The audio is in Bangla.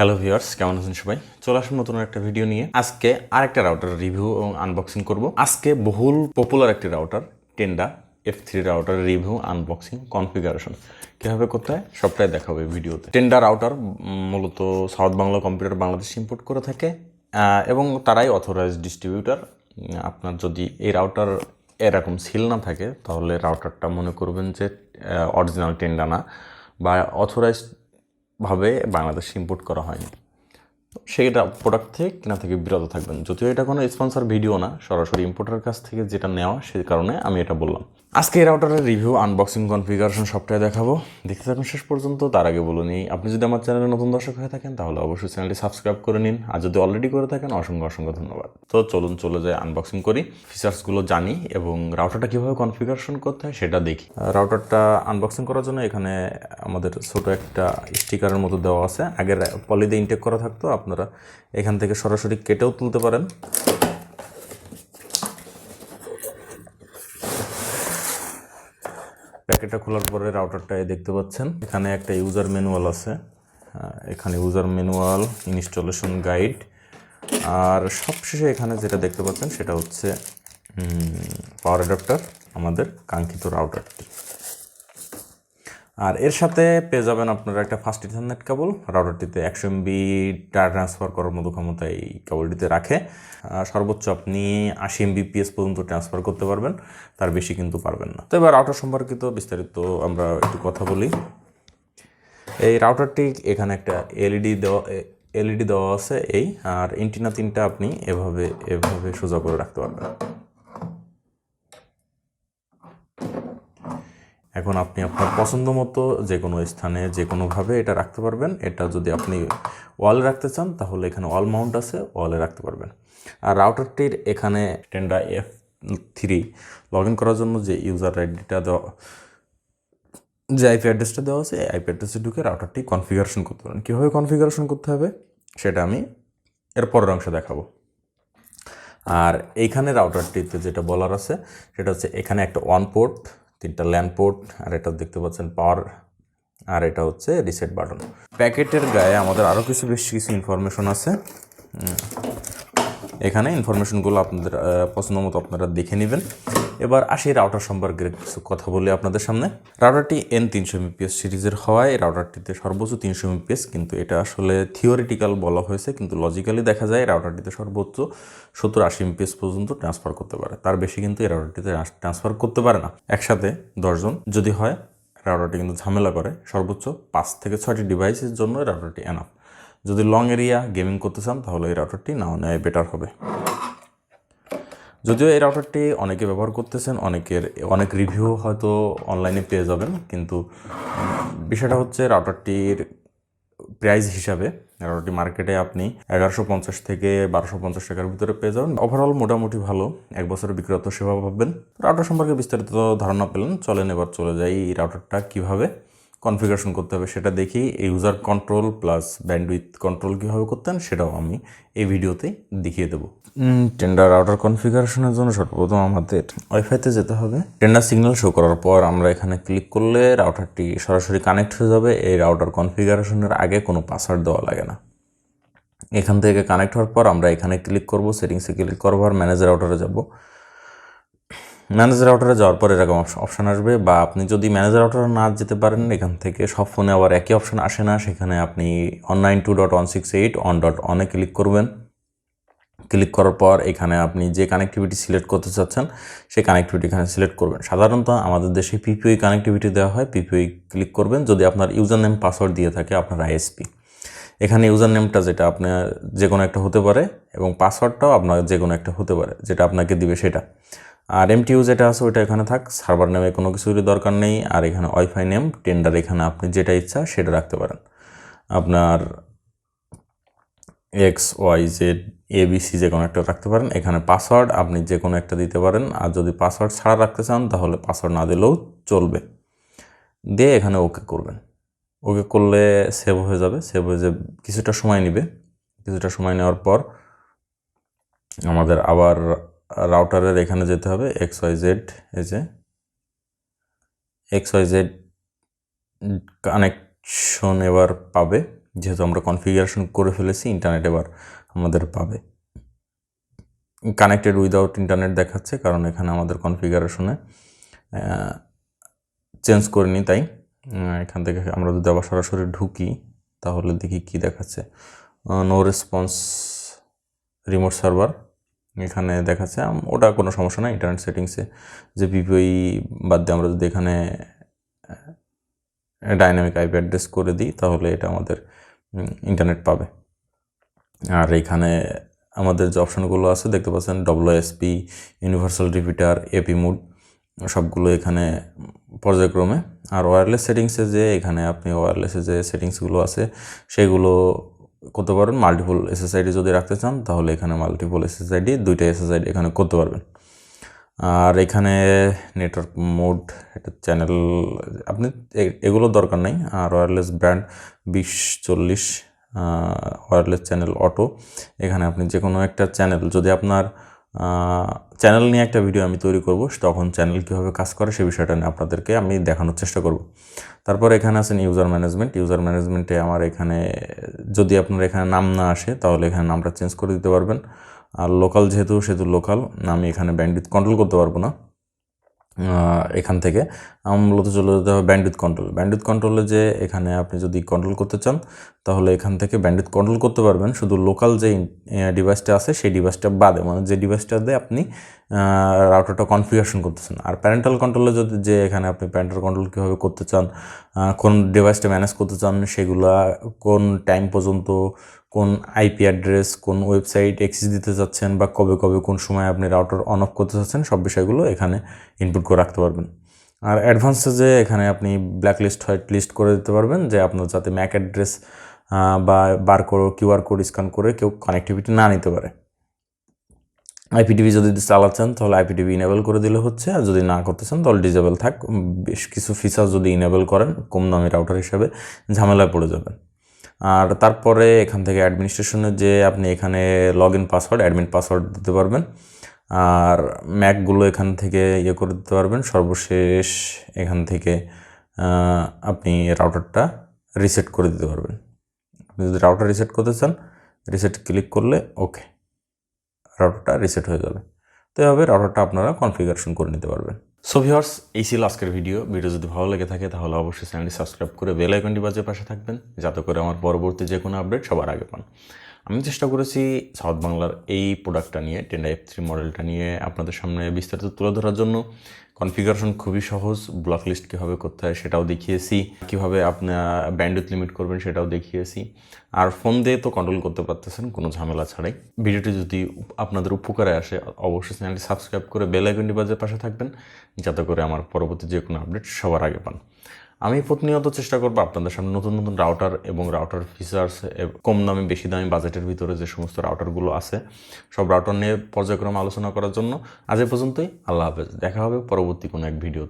হ্যালো ভিউয়ার্স, কেমন আছেন সবাই? চলে আসুন নতুন একটা ভিডিও নিয়ে। আজকে আরেকটা রাউটার রিভিউ এবং আনবক্সিং করব। আজকে বহুল পপুলার একটি router Tenda F3 router review, unboxing, configuration কীভাবে করতে হয় সবটাই দেখাবো এই ভিডিওতে। টেন্ডা রাউটার মূলত south Bangla computer Bangladesh import করে থাকে এবং তারাই অথরাইজড ডিস্ট্রিবিউটার। আপনার যদি এই রাউটার এরকম সিল না থাকে তাহলে রাউটারটা মনে করবেন যে অরিজিনাল টেন্ডা না বা অথরাইজড ভাবে বাংলাদেশে ইম্পোর্ট করা হয়নি। সেইটা প্রোডাক্ট থেকে কেনা থেকে বিরত থাকবেন। যদিও এটা কোনো স্পন্সর ভিডিও না, সরাসরি ইম্পোর্টারের কাছ থেকে যেটা নেওয়া, সেই কারণে আমি এটা বললাম। আজকে এই রাউটারের রিভিউ, আনবক্সিং, কনফিগারেশন সবটাই দেখাবো। দেখতে থাকুন শেষ পর্যন্ত। তার আগে বলে নিই, আপনি যদি আমার চ্যানেলে নতুন দর্শক হয়ে থাকেন তাহলে অবশ্যই চ্যানেলটি সাবস্ক্রাইব করে নিন, আর যদি অলরেডি করে থাকেন অসংখ্য অসংখ্য ধন্যবাদ। তো চলুন চলে যাই, আনবক্সিং করি, ফিচার্সগুলো জানি এবং রাউটারটা কীভাবে কনফিগারেশন করতে হয় সেটা দেখি। রাউটারটা আনবক্সিং করার জন্য এখানে আমাদের ছোটো একটা স্টিকারের মতো দেওয়া আছে। আগের পলিতে ইনটেক করা থাকতো, আপনারা এখান থেকে সরাসরি কেটেও তুলতে পারেন। প্যাকেটটা খোলার পরে রাউটারটায় দেখতে পাচ্ছেন এখানে একটা ইউজার ম্যানুয়াল আছে। এখানে ইউজার ম্যানুয়াল, ইনস্টলেশন গাইড, আর সবশেষে এখানে যেটা দেখতে পাচ্ছেন সেটা হচ্ছে পাওয়ার অ্যাডাপ্টার, আমাদের কাঙ্ক্ষিত রাউটারটি। আর এর সাথে পেয়ে যাবেন আপনারা একটা ফাস্ট ইথারনেট কেবল। রাউটারটিতে 100 MB ডাটা ট্রান্সফার করার মতো ক্ষমতা এই কেবলটিতে রাখে। সর্বোচ্চ আপনি 80 Mbps পর্যন্ত ট্রান্সফার করতে পারবেন, তার বেশি কিন্তু পারবেন না। তো এবার রাউটার সম্পর্কিত বিস্তারিত আমরা একটু কথা বলি। এই রাউটারটি এখানে একটা এলইডি দেওয়া আছে এই, আর এন্টিনা 3টা আপনি এভাবে সোজা করে রাখতে পারবেন। এখন আপনি আপনার পছন্দ মতো যে কোনো স্থানে যে কোনোভাবে এটা রাখতে পারবেন। এটা যদি আপনি ওয়ালে রাখতে চান তাহলে এখানে ওয়াল মাউন্ট আছে, ওয়ালে রাখতে পারবেন। আর রাউটারটির এখানে টেন্ডা F3 লগ ইন করার জন্য যে ইউজার আইডিটা দেওয়া, যে আইপি অ্যাড্রেসটা দেওয়া আছে, এই আইপি অ্যাড্রেসে ঢুকে রাউটারটি কনফিগারেশন করতে পারেন। কীভাবে কনফিগারেশন করতে হবে সেটা আমি এর পরের অংশে দেখাবো। আর এইখানে রাউটারটিতে যেটা বলার আছে সেটা হচ্ছে এখানে একটা ওয়ান পোর্ট, 3টা ল্যান্ড পোর্ট, আর এটা দেখতে পাচ্ছেন পাওয়ার, আর এটা হচ্ছে রিসেট বাটন। প্যাকেটের গায়ে আমাদের আরও বেশ কিছু ইনফরমেশন আছে। এখানে ইনফরমেশনগুলো আপনাদের পছন্দ মতো আপনারা দেখে নেবেন। এবার আসি রাউটার সম্পর্কে কিছু কথা বলি আপনাদের সামনে। রাউটারটি N300 Mbps সিরিজের হওয়ায় রাউটারটিতে সর্বোচ্চ 300 Mbps, কিন্তু এটা আসলে থিওরিটিক্যাল বলা হয়েছে, কিন্তু লজিক্যালি দেখা যায় রাউটারটিতে সর্বোচ্চ 70-80 Mbps পর্যন্ত ট্রান্সফার করতে পারে। তার বেশি কিন্তু এই রাউটারটিতে ট্রান্সফার করতে পারে না। একসাথে 10 জন যদি হয় রাউটারটি কিন্তু ঝামেলা করে। সর্বোচ্চ 5 থেকে 6টি ডিভাইসের জন্য রাউটারটি এনাফ। যদি লং এরিয়া গেমিং করতে চান তাহলে এই রাউটারটি নাও নেয় বেটার হবে। যদিও এই রাউটারটি অনেকে ব্যবহার করতেছেন, অনেক রিভিউ হয়তো অনলাইনে পেয়ে যাবেন, কিন্তু বিষয়টা হচ্ছে রাউটারটির প্রাইস হিসাবে রাউটারটি মার্কেটে আপনি 1150 থেকে 1250 টাকার ভিতরে পেয়ে যাবেন। ওভারঅল মোটামুটি ভালো, 1 বছরের বিক্রয়ত সেবা পাবেন। রাউটার সম্পর্কে বিস্তারিত ধারণা পেলেন। চলেন এবার চলে যাই এই রাউটারটা কীভাবে কনফিগারেশন করতে হবে সেটা দেখি। User control plus bandwidth control কীভাবে করতেন সেটাও আমি এই ভিডিওতেই দেখিয়ে দেবো। টেন্ডার রাউটার কনফিগারেশনের জন্য সর্বপ্রথম আমাদের ওয়াইফাইতে যেতে হবে। টেন্ডার সিগন্যাল শো করার পর আমরা এখানে ক্লিক করলে রাউটারটি সরাসরি কানেক্ট হয়ে যাবে। এই রাউটার কনফিগারেশনের আগে কোনো পাসওয়ার্ড দেওয়া লাগে না। এখান থেকে কানেক্ট হওয়ার পর আমরা এখানে ক্লিক করব, সেটিংসে ক্লিক করবো, আর ম্যানেজ রাউটারে যাব। ম্যানেজ রাউটারে যাওয়ার পর এরকম অপশান আসবে, বা আপনি যদি ম্যানেজ রাউটারে না যেতে পারেন, এখান থেকে সব ফোনে আবার একই অপশান আসে না, সেখানে আপনি 192.168.on.on-এ ক্লিক করবেন। ক্লিক করার পর এখানে আপনি যে কানেক্টিভিটি সিলেক্ট করতে চাচ্ছেন সেই কানেক্টিভিটি এখানে সিলেক্ট করবেন। সাধারণত আমাদের দেশে পিপিওই কানেক্টিভিটি দেওয়া হয়, পিপিওই ক্লিক করবেন। যদি আপনার ইউজার নেম পাসওয়ার্ড দিয়ে থাকে আপনার আইএসপি, এখানে ইউজার নেমটা যেটা আপনার যে কোনো একটা হতে পারে এবং পাসওয়ার্ডটাও আপনার যে কোনো একটা হতে পারে, যেটা আপনাকে দিবে সেটা। আর এমটিইউ যেটা আছে ওইটা এখানে থাক, সার্ভার নেমে কোনো কিছুরই দরকার নেই। আর এখানে ওয়াইফাই নেম, টেন্ডার, এখানে আপনি যেটা ইচ্ছা সেটা রাখতে পারেন। আপনার XYZ ABC যে কোনো একটা রাখতে পারেন। এখানে পাসওয়ার্ড আপনি যে কোনো একটা দিতে পারেন, আর যদি পাসওয়ার্ড ছাড়া রাখতে চান তাহলে পাসওয়ার্ড না দিলেও চলবে। দিয়ে এখানে ওকে করবেন। ওকে করলে সেভ হয়ে যাবে। সেভ হয়ে যে কিছুটা সময় নেবে। কিছুটা সময় নেওয়ার পর আমাদের আবার রাউটারের এখানে যেতে হবে। XYZ, এই যে XYZ কানেকশন এবার পাবে। যেহেতু আমরা কনফিগারেশন করে ফেলেছি, ইন্টারনেট এবার আমাদের পাবে। কানেক্টেড উইদাউট ইন্টারনেট দেখাচ্ছে, কারণ এখানে আমাদের কনফিগারেশনে চেঞ্জ করিনি, তাই এখান থেকে আমরা যদি আবার সরাসরি ঢুকি তাহলে দেখি কি দেখাচ্ছে। নো রেসপন্স রিমোট সার্ভার এখানে দেখাচ্ছে। ওটা কোনো সমস্যা না। ইন্টারনেট সেটিংসে যে পিপিআই বাদ দিয়ে আমরা যদি এখানে ডাইনামিক আইপি অ্যাড্রেস করে দিই তাহলে এটা আমাদের ইন্টারনেট পাবে। আর এখানে আমাদের যে অপশানগুলো আছে দেখতে পাচ্ছেন, ডব্লিউএসপি, ইউনিভার্সাল রিপিটার, এপি মুড, সবগুলো এখানে পর্যায়ক্রমে। আর ওয়্যারলেস সেটিংসে যে এখানে আপনি ওয়্যারলেসে যে সেটিংসগুলো আছে সেগুলো করতে পারবেন। মাল্টিপল এসএসআইডি যদি রাখতে চান তাহলে এখানে মাল্টিপল এসএসআইডি, 2টা এসএসআইডি এখানে করতে পারবেন। আর এখানে নেটওয়ার্ক মোড, এটা চ্যানেল, আপনি এগুলো দরকার নেই। আর wireless brand 2040 wireless channel auto, এখানে আপনি যে কোনো একটা চ্যানেল, যদি আপনার চ্যানেল নিয়ে একটা ভিডিও আমি তৈরি করব, তখন চ্যানেল কীভাবে কাজ করে সে বিষয়টা নিয়ে আপনাদেরকে আমি দেখানোর চেষ্টা করব। তারপর এখানে আছেন ইউজার ম্যানেজমেন্ট। ইউজার ম্যানেজমেন্টে আমার এখানে যদি আপনার এখানে নাম না আসে তাহলে এখানে নামটা চেঞ্জ করে দিতে পারবেন। আর লোকাল যেহেতু লোকাল, আমি এখানে ব্যান্ডউইথ কন্ট্রোল করতে পারবো না। এখান থেকে মূলত চলে যেতে হবে ব্যান্ডউইথ কন্ট্রোল। ব্যান্ডউইথ কন্ট্রোলে যে এখানে আপনি যদি কন্ট্রোল করতে চান তাহলে এখান থেকে ব্যান্ডউইথ কন্ট্রোল করতে পারবেন, শুধু লোকাল যে ডিভাইসটা আছে সেই ডিভাইসটা বাদে, মানে যে ডিভাইসটাতে আপনি রাউটারটা কনফিগারেশন করতেছেন। আর প্যারেন্টাল কন্ট্রোলে যদি যে এখানে আপনি প্যারেন্টাল কন্ট্রোল কীভাবে করতে চান, কোন ডিভাইসটা ম্যানেজ করতে চান, সেগুলা কোন টাইম পর্যন্ত, কোন আইপি অ্যাড্রেস, কোন ওয়েবসাইট অ্যাক্সেস দিতে চাচ্ছেন, বা কবে কবে কোন সময় আপনি রাউটার অন অফ করতে চাচ্ছেন, সব বিষয়গুলো এখানে ইনপুট করে রাখতে পারবেন। আর অ্যাডভান্সে যে এখানে আপনি ব্ল্যাক লিস্ট, হোয়াইট লিস্ট করে দিতে পারবেন, যে আপনার যাতে ম্যাক অ্যাড্রেস বা কিউআর কোড স্ক্যান করে কেউ কানেক্টিভিটি না নিতে পারে। আইপিটিভি যদি চালাচ্ছেন তাহলে আইপিটিভি ইনেবল করে দিলে হচ্ছে, আর যদি না করতে চান তাহলে ডিজেবল থাক। বেশ কিছু ফিচার যদি ইনেবল করেন কম দামি রাউটার হিসাবে ঝামেলায় পড়ে যাবেন। আর তারপরে এখান থেকে অ্যাডমিনিস্ট্রেশনের যে আপনি এখানে log in password, admin password দিতে পারবেন। আর ম্যাকগুলো এখান থেকে করে দিতে পারবেন। সর্বশেষ এখান থেকে আপনি রাউটারটা রিসেট করে দিতে পারবেন। আপনি যদি রাউটার রিসেট করতে চান, রিসেট ক্লিক করলে ওকে, রাউটারটা রিসেট হয়ে যাবে। তো এভাবে রাউটারটা আপনারা কনফিগারেশন করে নিতে পারবেন। সো ভিউয়ার্স, এই ছিল আজকের ভিডিও যদি ভালো লেগে থাকে তাহলে অবশ্যই চ্যানেলটি সাবস্ক্রাইব করে বেল আইকনটি বাজিয়ে পাশে থাকবেন, যাতে করে আমার পরবর্তী যে কোনো আপডেট সবার আগে পান। আমি চেষ্টা করেছি সাউথ বাংলার এই প্রোডাক্টটা নিয়ে, টেন্ডা F3 মডেলটা নিয়ে আপনাদের সামনে বিস্তারিত তুলে ধরার জন্য। কনফিগারেশন খুবই সহজ, ব্লক লিস্ট কীভাবে করতে হয় সেটাও দেখিয়েছি, কীভাবে আপনার ব্যান্ডউইথ লিমিট করবেন সেটাও দেখিয়েছি। আর ফোন দিয়ে তো কন্ট্রোল করতে পারতেছেন কোনো ঝামেলা ছাড়াই। ভিডিওটি যদি আপনাদের উপকারে আসে অবশ্যই চ্যানেলটি সাবস্ক্রাইব করে বেল আইকনটি বাজিয়ে পাশে থাকবেন, যাতে করে আমার পরবর্তী যে কোনো আপডেট সবার আগে পান। আমি প্রতিনিয়ত চেষ্টা করবো আপনাদের সামনে নতুন নতুন রাউটার এবং রাউটার ফিচার্স, কম দামি বেশি দামি বাজেটের ভিতরে যে সমস্ত রাউটারগুলো আছে সব রাউটার নিয়ে পর্যায়ক্রমে আলোচনা করার জন্য। আজ এ পর্যন্তই। আল্লাহ হাফেজ। দেখা হবে পরবর্তী কোনো এক ভিডিওতে।